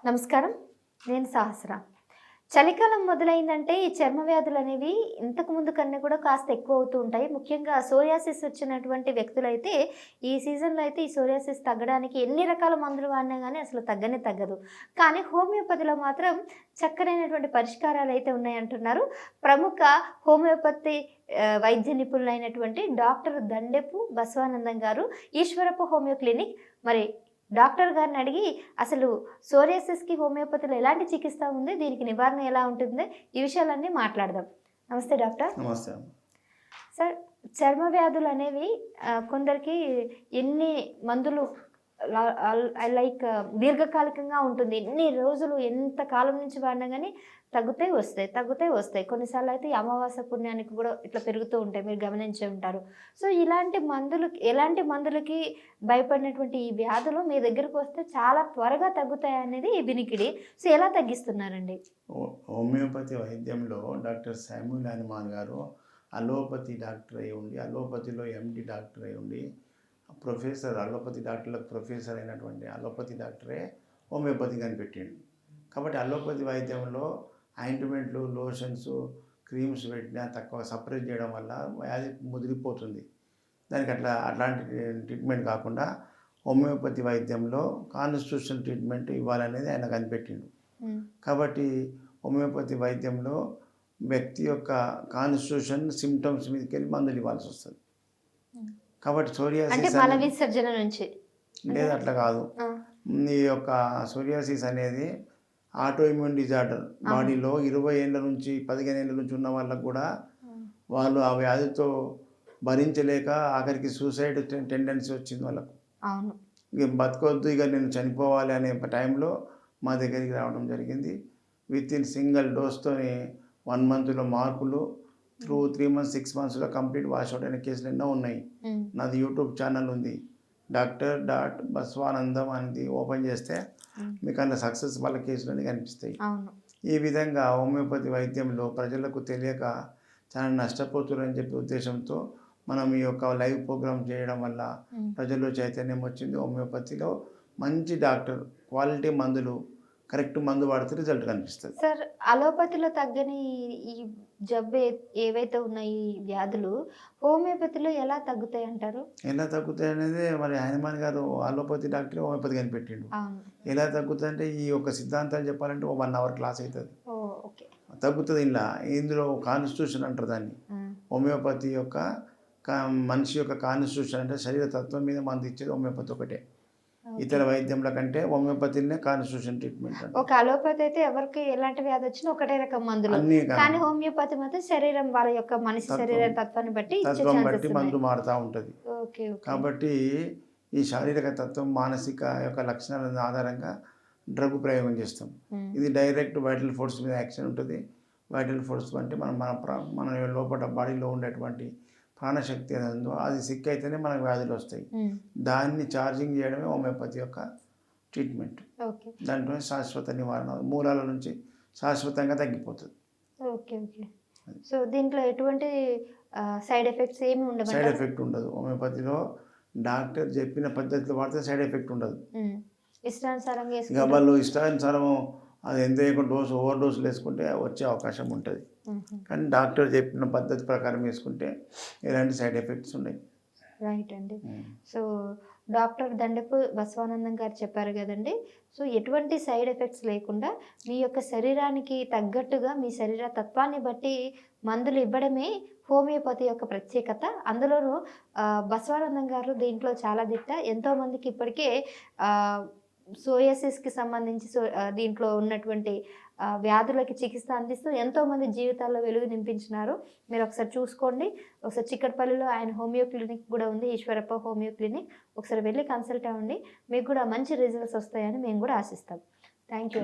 నమస్కారం. నేను సహస్ర. చలికాలం మొదలైందంటే ఈ చర్మ వ్యాధులు అనేవి ఇంతకు ముందు కన్నా కూడా కాస్త ఎక్కువ అవుతూ ఉంటాయి. ముఖ్యంగా సోరియాసిస్ వచ్చినటువంటి వ్యక్తులైతే ఈ సీజన్‌లో అయితే ఈ సోరియాసిస్ తగ్గడానికి ఎన్ని రకాల మందులు వాడినా గానీ అసలు తగ్గనే తగ్గదు. కానీ హోమియోపతిలో మాత్రం చక్కనైనటువంటి పరిష్కారాలైతే ఉన్నాయంటున్నారు. ప్రముఖ హోమియోపతి వైద్య నిపుణులైనటువంటి డాక్టర్ దండెపు బసవానందం గారు, ఈశ్వరప్ప హోమియో క్లినిక్. మరి డాక్టర్ గారిని అడిగి అసలు సోరియాసిస్‌కి హోమియోపతిలో ఎలాంటి చికిత్స ఉంది, దీనికి నివారణ ఎలా ఉంటుంది, ఈ విషయాలన్నీ మాట్లాడదాం. నమస్తే డాక్టర్. నమస్తే. సార్, చర్మ వ్యాధులు అనేవి కొందరికి ఎన్ని మందులు లైక్ దీర్ఘకాలికంగా ఉంటుంది. ఎన్ని రోజులు ఎంత కాలం నుంచి వాడినా కానీ తగ్గుతాయి వస్తాయి. కొన్నిసార్లు అయితే ఈ అమావాస్య పుణ్యానికి కూడా ఇట్లా పెరుగుతూ ఉంటాయి, మీరు గమనించే ఉంటారు. సో ఎలాంటి మందులకి భయపడినటువంటి ఈ వ్యాధులు మీ దగ్గరకు వస్తే చాలా త్వరగా తగ్గుతాయి అనేది వినికిడి. సో ఎలా తగ్గిస్తున్నారండి? హోమియోపతి వైద్యంలో డాక్టర్ శామ్యూల్ హనుమాన్ గారు అలోపతి డాక్టర్ అయి ఉండి, అలోపతిలో ఎండి డాక్టర్ అయి ఉండి, ప్రొఫెసర్, అలోపతి డాక్టర్లకు ప్రొఫెసర్ అయినటువంటి అలోపతి డాక్టరే హోమియోపతి కనిపెట్టిండు. కాబట్టి అలోపతి వైద్యంలో ఆయింట్మెంట్లు, లోషన్స్, క్రీమ్స్ పెట్టినా తక్కువ సపరేట్ చేయడం వల్ల వ్యాధి ముదిరిపోతుంది. దానికి అట్లాంటి ట్రీట్మెంట్ కాకుండా హోమియోపతి వైద్యంలో కాన్స్టిట్యూషనల్ ట్రీట్మెంట్ ఇవ్వాలనేది ఆయన కనిపెట్టిండు. కాబట్టి హోమియోపతి వైద్యంలో వ్యక్తి యొక్క కాన్స్టిట్యూషన్ సిమ్టమ్స్ మీదకి వెళ్ళి మందులు ఇవ్వాల్సి వస్తుంది. కాబట్టి విసర్జన నుంచి లేదు, అట్లా కాదు. ఈ యొక్క సోరియాసిస్ అనేది ఆటో ఇమ్యూన్ డిజార్డర్. బాడీలో 20 ఏళ్ళ నుంచి 15 ఏళ్ళ నుంచి ఉన్న వాళ్ళకు కూడా వాళ్ళు ఆ వ్యాధితో భరించలేక ఆఖరికి సూసైడ్ టెండెన్సీ వచ్చింది వాళ్ళకు. ఇక బతకొద్దు, ఇక నేను చనిపోవాలి అనే టైంలో మా దగ్గరికి రావడం జరిగింది. విత్ ఇన్ సింగిల్ డోస్తోని 1 మంత్లో మార్పులు, త్రూ 3 మంత్స్ 6 మంత్స్లో కంప్లీట్ వాష్అవుట్ అయిన కేసులు ఎన్నో ఉన్నాయి. నాది యూట్యూబ్ ఛానల్ ఉంది, డాక్టర్.బసవానందం అనేది ఓపెన్ చేస్తే మీకు అందులో సక్సెస్ వాళ్ళ కేసులన్నీ కనిపిస్తాయి. ఈ విధంగా హోమియోపతి వైద్యంలో ప్రజలకు తెలియక చాలా నష్టపోతున్నారని చెప్పే ఉద్దేశంతో మనం ఈ యొక్క లైవ్ ప్రోగ్రామ్ చేయడం వల్ల ప్రజల్లో చైతన్యం వచ్చింది. హోమియోపతిలో మంచి డాక్టర్, క్వాలిటీ మందులు, కరెక్ట్ మందు వాడితే రిజల్ట్ కనిపిస్తుంది. సార్, అలోపతిలో తగ్గని ఈ జబ్బు ఏవైతే ఉన్నాయి ఈ వ్యాధులు హోమియోపతిలో ఎలా తగ్గుతాయి అంటారు? ఎలా తగ్గుతాయి అనేది మరి హనుమాన్ గారు అలోపతి డాక్టర్ హోమియోపతి కనిపెట్టిండు. ఎలా తగ్గుతుంది అంటే ఈ యొక్క సిద్ధాంతాలు చెప్పాలంటే 1 అవర్ క్లాస్ అవుతుంది. తగ్గుతుంది. ఇందులో కాన్స్టిట్యూషన్ అంటారు దాన్ని. హోమియోపతి యొక్క మనిషి యొక్క కాన్స్టిట్యూషన్ అంటే శరీర తత్వం మీద మందు ఇచ్చేది హోమియోపతి ఒకటే. ఇతర వైద్యంల కంటే హోమియోపతినే కాన్స్టిట్యూషన్ ట్రీట్మెంట్. ఒక అలోపతి అయితే ఎవరికి ఎలాంటి వ్యాధి వచ్చినా ఒకటే రకం మందులు, కానీ హోమియోపతి మాత్రం శరీరం వాళ్ళ యొక్క మనిషి శరీర తత్వాన్ని బట్టి మందు మారుతూ ఉంటుంది. కాబట్టి ఈ శారీరక తత్వం, మానసిక యొక్క లక్షణాల ఆధారంగా డ్రగ్ ప్రయోగం చేస్తాం. ఇది డైరెక్ట్ వైటల్ ఫోర్స్ మీద యాక్షన్ ఉంటుంది. వైటల్ ఫోర్స్ అంటే మన లోపల బాడీలో ఉండేటువంటి ప్రాణశక్తి అనేది ఉందో అది సిక్ అయితేనే మనకు వ్యాధులు వస్తాయి. దాన్ని ఛార్జింగ్ చేయడమే హోమియోపతి యొక్క ట్రీట్మెంట్. దాంట్లో శాశ్వత నివారణ, మూలాల నుంచి శాశ్వతంగా తగ్గిపోతుంది. సో దీంట్లో ఎటువంటి సైడ్ ఎఫెక్ట్స్ ఏమి ఉండవు? సైడ్ ఎఫెక్ట్ ఉండదు. హోమియోపతిలో డాక్టర్ చెప్పిన పద్ధతిలో వాడితే సైడ్ ఎఫెక్ట్ ఉండదు. ఇక వాళ్ళు ఇష్టానుసారం అది ఎంత ఓవర్ డోసులు వేసుకుంటే వచ్చే అవకాశం ఉంటుంది. కానీ డాక్టర్ చెప్పిన పద్ధతి ప్రకారం వేసుకుంటే ఎలాంటి సైడ్ ఎఫెక్ట్స్ ఉన్నాయి. రైట్ అండి. సో డాక్టర్ దండపు బసవానందం గారు చెప్పారు కదండి. సో ఎటువంటి సైడ్ ఎఫెక్ట్స్ లేకుండా మీ యొక్క శరీరానికి తగ్గట్టుగా మీ శరీర తత్వాన్ని బట్టి మందులు ఇవ్వడమే హోమియోపతి యొక్క ప్రత్యేకత. అందులోనూ బసవానందం గారు దీంట్లో చాలా దిట్ట. ఎంతోమందికి ఇప్పటికే సోరియాసిస్కి సంబంధించి దీంట్లో ఉన్నటువంటి వ్యాధులకి చికిత్స అందిస్తూ ఎంతోమంది జీవితాల్లో వెలుగు నింపించినారు. మీరు ఒకసారి చూసుకోండి. ఒకసారి చిక్కడపల్లిలో ఆయన హోమియో క్లినిక్ కూడా ఉంది, ఈశ్వరప్ప హోమియో క్లినిక్. ఒకసారి వెళ్ళి కన్సల్ట్ అవ్వండి. మీకు కూడా మంచి రిజల్ట్స్ వస్తాయని మేము కూడా ఆశిస్తాం. Thank you.